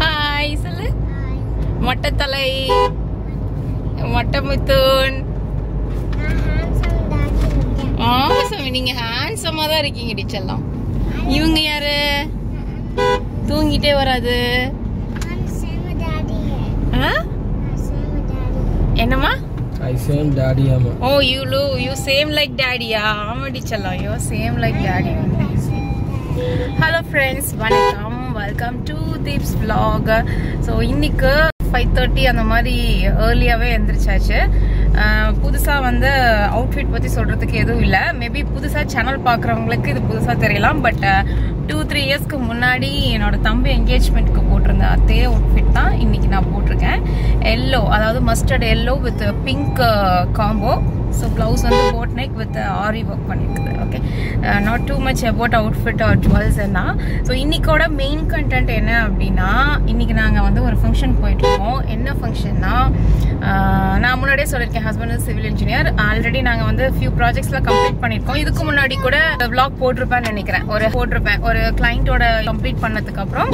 Hi சொல்லு. மொட்டத்தலை மொட்டமுத்தூன். ஆமாம், நீங்க ஹேண்ட்ஸமா தான் இருக்கீங்க டீச்சர்லாம். இவங்க யாரு? தூங்கிட்டே வராது. என்னம்மா? I same daddy amma. Oh, you same like daddy. Amma dichala, you same like daddy. Hello friends, vanakkam. Welcome to DeepsVlog. So இன்னைக்கு 5:30 அந்த மாதிரி ஏர்லியாவே எந்திரிச்சாச்சு. புதுசா வந்து அவுட்ஃபிட் பத்தி சொல்றதுக்கு எதுவும் இல்லை. மேபி புதுசா சேனல் பாக்குறவங்களுக்கு இது புதுசா தெரியலாம். பட் 2-3 இயர்ஸ்க்கு முன்னாடி என்னோட தம்பி என்கேஜ்மெண்ட்க்கு போட்டிருந்த அதே அவுட்ஃபிட் தான் இன்னைக்கு நான் போட்டிருக்கேன். எல்லோ, அதாவது mustard yellow with pink combo. So blouse வந்து boat neck with aari work பண்ணியிருக்குது. Okay, not too much about outfit or jewels என்ன. ஸோ இன்னைக்கோட மெயின் கண்டென்ட் என்ன அப்படின்னா, இன்னைக்கு நாங்கள் வந்து ஒரு ஃபங்க்ஷன் போயிட்டு இருக்கோம். என்ன ஃபங்க்ஷன்னா, நான் முன்னாடியே சொல்லியிருக்கேன், ஹஸ்பண்ட் சிவில் இன்ஜினியர். ஆல்ரெடி நாங்கள் வந்து ஃபியூ ப்ராஜெக்ட்ஸ்லாம் கம்ப்ளீட் பண்ணியிருக்கோம். இதுக்கு முன்னாடி கூட விளாக் போட்டிருப்பேன்னு நினைக்கிறேன். ஒரு கிளைண்டோட கம்ப்ளீட் பண்ணதுக்கு அப்புறம்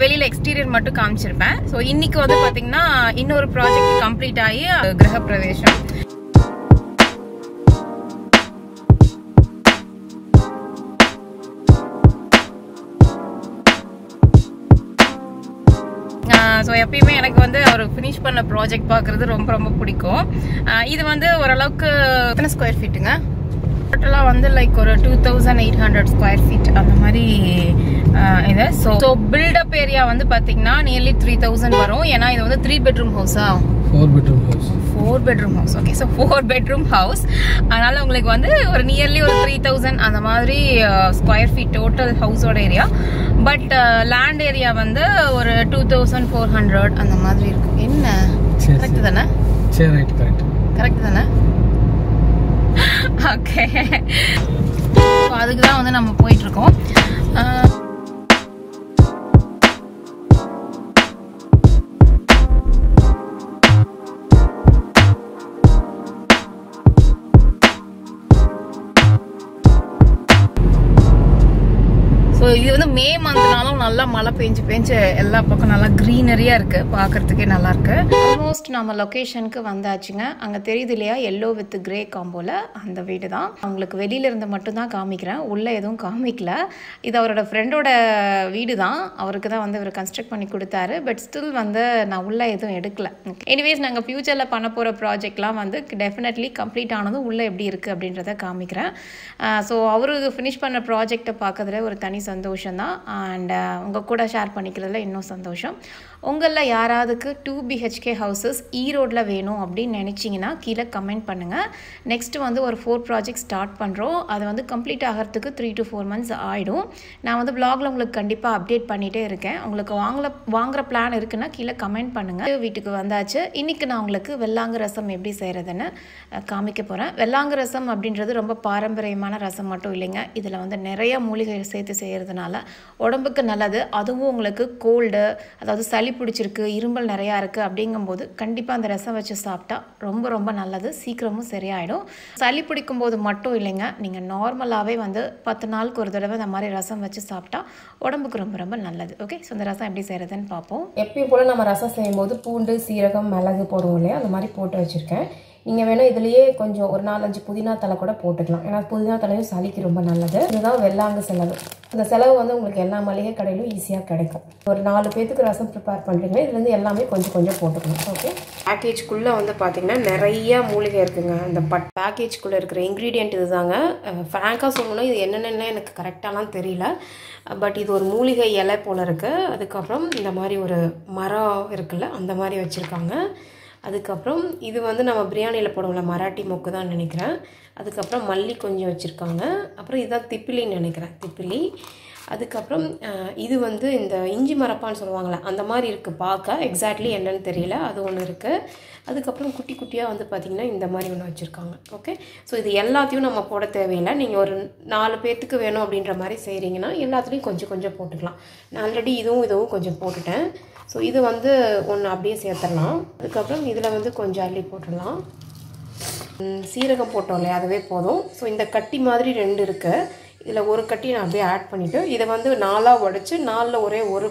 வெளியில எக்ஸ்டீரியர் மட்டும் காமிச்சிருப்பேன். ஸோ இன்னைக்கு வந்து பார்த்தீங்கன்னா இன்னொரு ப்ராஜெக்ட் கம்ப்ளீட் ஆகி கிரக பிரவேசம். ஸோ எப்பயுமே எனக்கு வந்து அவர் ஃபினிஷ் பண்ண ப்ராஜெக்ட் பார்க்குறது ரொம்ப ரொம்ப பிடிக்கும். இது வந்து ஓரளவுக்கு எத்தனை ஸ்கொயர் ஃபீட்டுங்க? டோட்டலாக வந்து லைக் ஒரு 2800 ஸ்கொயர் ஃபீட் அந்த மாதிரி இது. ஸோ பில்டப் ஏரியா வந்து பார்த்தீங்கன்னா நியர்லி 3000 வரும். ஏன்னா இது வந்து 3 பெட்ரூம் ஹவுஸா? 4 bedroom house. Okay, so 4 bedroom house. அதனால உங்களுக்கு வந்து ஒரு நியர்லி ஒரு 3000 அந்த மாதிரி ஸ்கொயர் ஃபீட் டோட்டல் ஹவுஸோட ஏரியா. பட் லேண்ட் ஏரியா வந்து ஒரு 2400 அந்த மாதிரி இருக்கும். என்ன கரெக்ட் தானே? கரெக்ட் தானே? ஓகே, அதுக்கு தான் வந்து நம்ம போயிட்டு இருக்கோம். இது வந்து மே மந்த்னாலும் நல்லா மழை பெஞ்சு எல்லா பக்கம் நல்லா கிரீனரியா இருக்கு, பாக்குறதுக்கே நல்லா இருக்கு. ஆல்மோஸ்ட் நம்ம லொகேஷனுக்கு வந்தாச்சுங்க. அங்க தெரியுது இல்லையா, எல்லோ வித் கிரே காம்போல அந்த வீடு தான். அவங்களுக்கு வெளியில இருந்து மட்டும் தான் காமிக்கிறேன், உள்ள எதுவும் காமிக்கல. இது அவரோட ஃப்ரெண்டோட வீடு தான். அவருக்கு தான் வந்து இவர் கன்ஸ்ட்ரக்ட் பண்ணி கொடுத்தாரு. பட் ஸ்டில் வந்து நான் உள்ள எதுவும் எடுக்கல. எனிவேஸ் நாங்கள் ஃபியூச்சர்ல பண்ண போற ப்ராஜெக்ட்லாம் வந்து டெஃபினெட்லி கம்ப்ளீட் ஆனதும் உள்ள எப்படி இருக்கு அப்படின்றத காமிக்கிறேன். ஸோ அவருக்கு ஃபினிஷ் பண்ண ப்ராஜெக்டை பார்க்கறதுல ஒரு தனி சந்தோஷம் தான். அண்ட் உங்கள் கூட ஷேர் பண்ணிக்கிறதுல இன்னும் சந்தோஷம். உங்களில் யாராவதுக்கு 2 BHK ஹவுசஸ் ஈரோடில் வேணும் அப்படின்னு நினச்சிங்கன்னா கீழே கமெண்ட் பண்ணுங்கள். நெக்ஸ்ட்டு வந்து ஒரு 4 ப்ராஜெக்ட் ஸ்டார்ட் பண்ணுறோம். அது வந்து கம்ப்ளீட் ஆகிறதுக்கு 3 to 4 months ஆகிடும். நான் வந்து ப்ளாகில் உங்களுக்கு கண்டிப்பாக அப்டேட் பண்ணிகிட்டே இருக்கேன். உங்களுக்கு வாங்குகிற பிளான் இருக்குன்னா கீழே கமெண்ட் பண்ணுங்கள். வீட்டுக்கு வந்தாச்சு. இன்றைக்கி நான் உங்களுக்கு வெள்ளாங்கு ரசம் எப்படி செய்கிறதுன்னு காமிக்க போகிறேன். வெள்ளாங்கு ரசம் அப்படின்றது ரொம்ப பாரம்பரியமான ரசம் மட்டும் இல்லைங்க. இதில் வந்து நிறைய மூலிகைகள் சேர்த்து செய்கிறதுனால உடம்புக்கு நல்லது. அதுவும் உங்களுக்கு கோல்டு, அதாவது சளி பிடிச்சிருக்கு, இரும்பல் நிறையா இருக்குது அப்படிங்கும்போது கண்டிப்பாக அந்த ரசம் வச்சு சாப்பிட்டா ரொம்ப ரொம்ப நல்லது. சீக்கிரமும் சரியாயிடும். சளி பிடிக்கும் போது மட்டும் இல்லைங்க, நீங்கள் நார்மலாகவே வந்து 10 நாளுக்கு ஒரு தடவை இந்த மாதிரி ரசம் வச்சு சாப்பிட்டா உடம்புக்கு ரொம்ப ரொம்ப நல்லது. ஓகே, ஸோ இந்த ரசம் எப்படி செய்கிறதுன்னு பார்ப்போம். எப்பயும் போல் நம்ம ரசம் செய்யும்போது பூண்டு, சீரகம், மிளகு போடுவோம் இல்லையா, அந்த மாதிரி போட்டு வச்சுருக்கேன். நீங்கள் வேணால் இதுலேயே கொஞ்சம் ஒரு 4-5 புதினா தலை கூட போட்டுக்கலாம். ஏன்னா புதினா தலையும் சளிக்கு ரொம்ப நல்லது. இதுதான் வெள்ளாங்கு செலவு. இந்த செலவு வந்து உங்களுக்கு எல்லா மளிகை கடையிலும் ஈஸியாக கிடைக்கும். ஒரு 4 பேத்துக்கு ரசம் ப்ரிப்பேர் பண்ணுறீங்கன்னா இதுலேருந்து எல்லாமே கொஞ்சம் கொஞ்சம் போட்டுக்கணும். ஓகே, பேக்கேஜ்குள்ளே வந்து பார்த்திங்கன்னா நிறைய மூலிகை இருக்குங்க. அந்த பேக்கேஜ்குள்ளே இருக்கிற இன்க்ரீடியன்ட் இது தாங்க. ஃப்ராங்காக சொல்லணும்னா இது என்னென்னு எனக்கு கரெக்டாலாம் தெரியல. பட் இது ஒரு மூலிகை இலை போல் இருக்குது. அதுக்கப்புறம் இந்த மாதிரி ஒரு மரம் இருக்குல்ல, அந்த மாதிரி வச்சுருக்காங்க. அதுக்கப்புறம் இது வந்து நம்ம பிரியாணியில் போடுவோம்ல, மராட்டி மொக்கு தான் நினைக்கிறேன். அதுக்கப்புறம் மல்லி கொஞ்சம் வச்சுருக்காங்க. அப்புறம் இதுதான் திப்பிலின்னு நினைக்கிறேன், திப்பிலி. அதுக்கப்புறம் இது வந்து இந்த இஞ்சி மரப்பான்னு சொல்லுவாங்களே, அந்த மாதிரி இருக்குது பார்க்க. எக்ஸாக்ட்லி என்னன்னு தெரியல, அது ஒன்று இருக்குது. அதுக்கப்புறம் குட்டி குட்டியாக வந்து பார்த்திங்கன்னா இந்த மாதிரி ஒன்று வச்சுருக்காங்க. ஓகே, ஸோ இது எல்லாத்தையும் நம்ம போட தேவையில்லை. நீங்கள் ஒரு 4 பேர்த்துக்கு வேணும் அப்படின்ற மாதிரி செய்கிறீங்கன்னா எல்லாத்துலேயும் கொஞ்சம் கொஞ்சம் போட்டுக்கலாம். நான் ஆல்ரெடி இதுவும் கொஞ்சம் போட்டுட்டேன். ஸோ இது வந்து ஒன்று அப்படியே சேர்த்துடலாம். அதுக்கப்புறம் இதில் வந்து கொஞ்சம் அள்ளி போட்டுடலாம். சீரகம் போட்டோம் இல்லையா, அதுவே போதும். ஸோ இந்த கட்டி மாதிரி 2 இருக்குது. இதில் ஒரு கட்டி நான் அப்படியே ஆட் பண்ணிவிட்டு இதை வந்து 4ஆக உடைச்சு 4ல் ஒரே ஒரு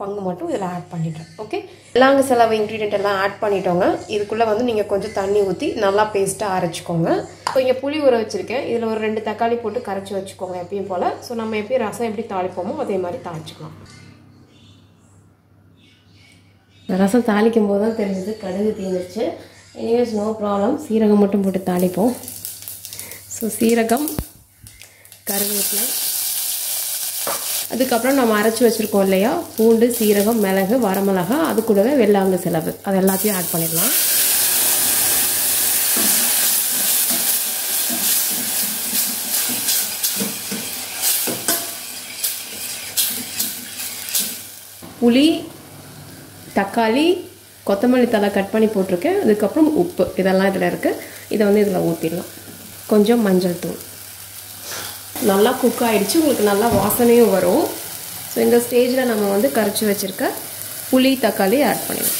பங்கு மட்டும் இதில் ஆட் பண்ணிட்டேன். ஓகே, எல்லாங்க செலவு இன்க்ரீடியன்ட் எல்லாம் ஆட் பண்ணிட்டோங்க. இதுக்குள்ளே வந்து நீங்கள் கொஞ்சம் தண்ணி ஊற்றி நல்லா பேஸ்ட்டாக அரைச்சிக்கோங்க. இப்போ இங்கே புளி ஊற வச்சுருக்கேன். இதில் ஒரு 2 தக்காளி போட்டு கரைச்சி வச்சுக்கோங்க எப்பயும் போல். ஸோ நம்ம எப்பயும் ரசம் எப்படி தாளிப்போமோ அதே மாதிரி தாளிச்சிக்கலாம். ரசம் தாளிக்கும் போது தான் தெரிஞ்சது கடுகு தீர்ந்துச்சு. எனிவேஸ் நோ ப்ராப்ளம், சீரகம் மட்டும் போட்டு தாளிப்போம். ஸோ சீரகம், கருவேப்பிலை, அதுக்கப்புறம் நம்ம அரைச்சி வச்சுருக்கோம் இல்லையா பூண்டு, சீரகம், மிளகு, வரமிளகா, அது கூடவே வெள்ளாங்க செலவு, அது எல்லாத்தையும் ஆட் பண்ணிடலாம். புளி, தக்காளி, கொத்தமல்லி தழை கட் பண்ணி போட்டிருக்கேன். அதுக்கப்புறம் உப்பு, இதெல்லாம் இதில் இருக்குது. இதை வந்து இதில் ஊற்றிடலாம். கொஞ்சம் மஞ்சள் தூள். நல்லா குக் ஆகிடுச்சு, உங்களுக்கு நல்லா வாசனையும் வரும். ஸோ இந்த ஸ்டேஜில் நம்ம வந்து கரைச்சி வச்சுருக்க புளி, தக்காளி ஆட் பண்ணிடலாம்.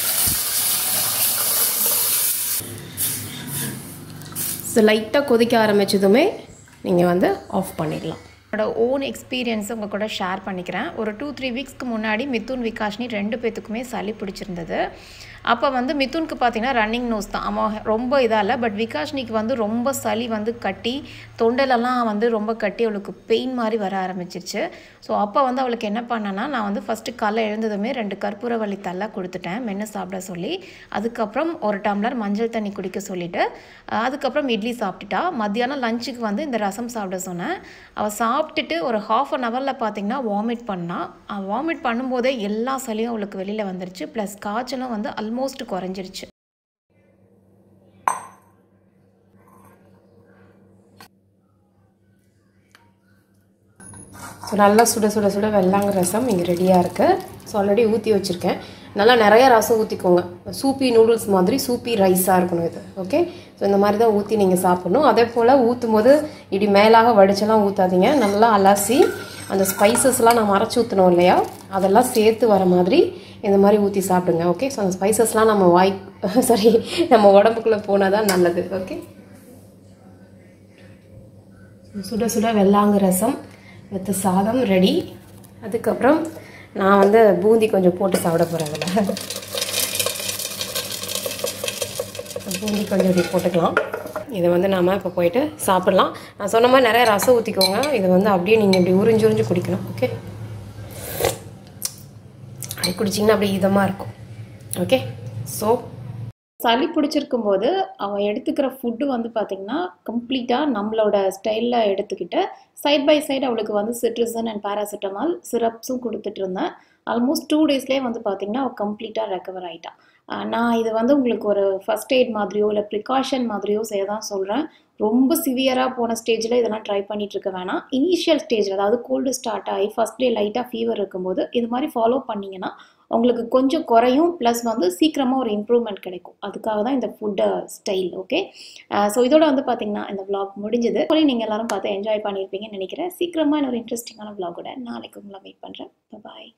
ஸோ லைட்டாக கொதிக்க ஆரம்பித்ததுமே நீங்கள் வந்து ஆஃப் பண்ணிடலாம். என்னோட ஓன் எக்ஸ்பீரியன்ஸ் உங்கள் கூட ஷேர் பண்ணிக்கிறேன். ஒரு 2-3 வீக்ஸ்க்கு முன்னாடி மிதுன், விகாஷினி 2 பேத்துக்குமே சளி பிடிச்சிருந்தது. அப்போ வந்து மிதுனுக்கு பார்த்தீங்கன்னா ரன்னிங் நோஸ் தான், அவன் ரொம்ப இதாக இல்லை. பட் விகாஷினிக்கு வந்து ரொம்ப சளி வந்து கட்டி, தொண்டலெல்லாம் வந்து ரொம்ப கட்டி அவளுக்கு பெயின் மாதிரி வர ஆரம்பிச்சிருச்சு. ஸோ அப்போ வந்து அவளுக்கு என்ன பண்ணேன்னா, நான் வந்து ஃபஸ்ட்டு காலைல எழுந்ததுமே 2 கற்பூரவள்ளி தலை கொடுத்துட்டேன் மென்று சாப்பிட சொல்லி. அதுக்கப்புறம் ஒரு டம்ளர் மஞ்சள் தண்ணி குடிக்க சொல்லிவிட்டு அதுக்கப்புறம் இட்லி சாப்பிட்டுட்டா. மத்தியானம் லஞ்சுக்கு வந்து இந்த ரசம் சாப்பிட சொன்னேன். அவள் சாப்பிட்டுட்டு ஒரு 1/2 an hourல பார்த்தீங்கன்னா வாமிட் பண்ணால். வாமிட் பண்ணும்போதே எல்லா சளியும் அவளுக்கு வெளியில் வந்துருச்சு. ப்ளஸ் காய்ச்சலும் வந்து ஆல்மோஸ்ட் குறைஞ்சிருச்சு. ஸோ நல்லா சுட சுட சுட வெள்ளாங்க ரசம் இங்கே ரெடியாக இருக்குது. ஸோ ஆல்ரெடி ஊற்றி வச்சுருக்கேன். நல்லா நிறையா ரசம் ஊற்றிக்கோங்க. சூப்பி நூடுல்ஸ் மாதிரி சூப்பி ரைஸாக இருக்கணும் இது. ஓகே, ஸோ இந்த மாதிரி தான் ஊற்றி நீங்கள் சாப்பிட்ணும். அதே போல் ஊற்றும் போது இப்படி மேலாக வடிச்செல்லாம் ஊற்றாதீங்க. நல்லா அலசி அந்த ஸ்பைசஸ்லாம் நம்ம அரைச்சி ஊற்றணும் இல்லையா, அதெல்லாம் சேர்த்து வர மாதிரி இந்த மாதிரி ஊற்றி சாப்பிடுங்க. ஓகே, ஸோ அந்த ஸ்பைசஸ்லாம் நம்ம உடம்புக்குள்ளே போனால் தான் நல்லது. ஓகே, சுட சுட வெள்ளாங்க ரசம் வித் சாதம் ரெடி. அதுக்கப்புறம் நான் வந்து பூந்தி கொஞ்சம் போட்டு சாப்பிட போகிறேன். அதில் பூந்தி கொஞ்சம் இப்படி போட்டுக்கலாம். இதை வந்து நாம் இப்போ போயிட்டு சாப்பிட்லாம். நான் சொன்ன மாதிரி நிறைய ரசம் ஊற்றிக்கோங்க. இதை வந்து அப்படியே நீங்கள் இப்படி உறிஞ்சு உறிஞ்சு குடிக்கணும். ஓகே, அப்படி குடிச்சிங்கன்னா அப்படியே இதமாக இருக்கும். ஓகே, ஸோ சளி பிடிச்சிருக்கும் போது அவன் எடுத்துக்கிற ஃபுட்டு வந்து பார்த்திங்கன்னா கம்ப்ளீட்டாக நம்மளோட ஸ்டைலில் எடுத்துக்கிட்டு சைட் பை சைடு அவளுக்கு வந்து சிட்ரிசன் அண்ட் பேராசிட்டமால் சிரப்ஸும் கொடுத்துட்டு இருந்தேன். ஆல்மோஸ்ட் 2 daysலேயே வந்து பார்த்திங்கன்னா அவள் கம்ப்ளீட்டாக ரெக்கவர் ஆகிட்டான். நான் இது வந்து உங்களுக்கு ஒரு ஃபஸ்ட் எய்ட் மாதிரியோ இல்லை ப்ரிகாஷன் மாதிரியோ செய்ய தான் சொல்கிறேன். ரொம்ப சிவியராக போன ஸ்டேஜில் இதெல்லாம் ட்ரை பண்ணிகிட்டு இருக்க வேணாம். இனிஷியல் ஸ்டேஜில், அதாவது கோல்டு ஸ்டார்ட் ஆகி ஃபஸ்ட் டே லைட்டாக ஃபீவர் இருக்கும்போது இது மாதிரி ஃபாலோ பண்ணிங்கன்னா உங்களுக்கு கொஞ்சம் குறையும். ப்ளஸ் வந்து சீக்கிரமாக ஒரு இம்ப்ரூவ்மெண்ட் கிடைக்கும். அதுக்காக தான் இந்த ஃபுட்டு ஸ்டைல். ஓகே, ஸோ இதோட வந்து பார்த்திங்கன்னா இந்த vlog முடிஞ்சது. நீங்கள் எல்லாரும் பார்த்து என்ஜாய் பண்ணியிருப்பீங்கன்னு நினைக்கிறேன். சீக்கிரமாக இன்னொரு இன்ட்ரெஸ்டிங்கான vlog-ஓட நாளைக்கு உங்களை வெயிட் பண்ணுறேன். பாய்.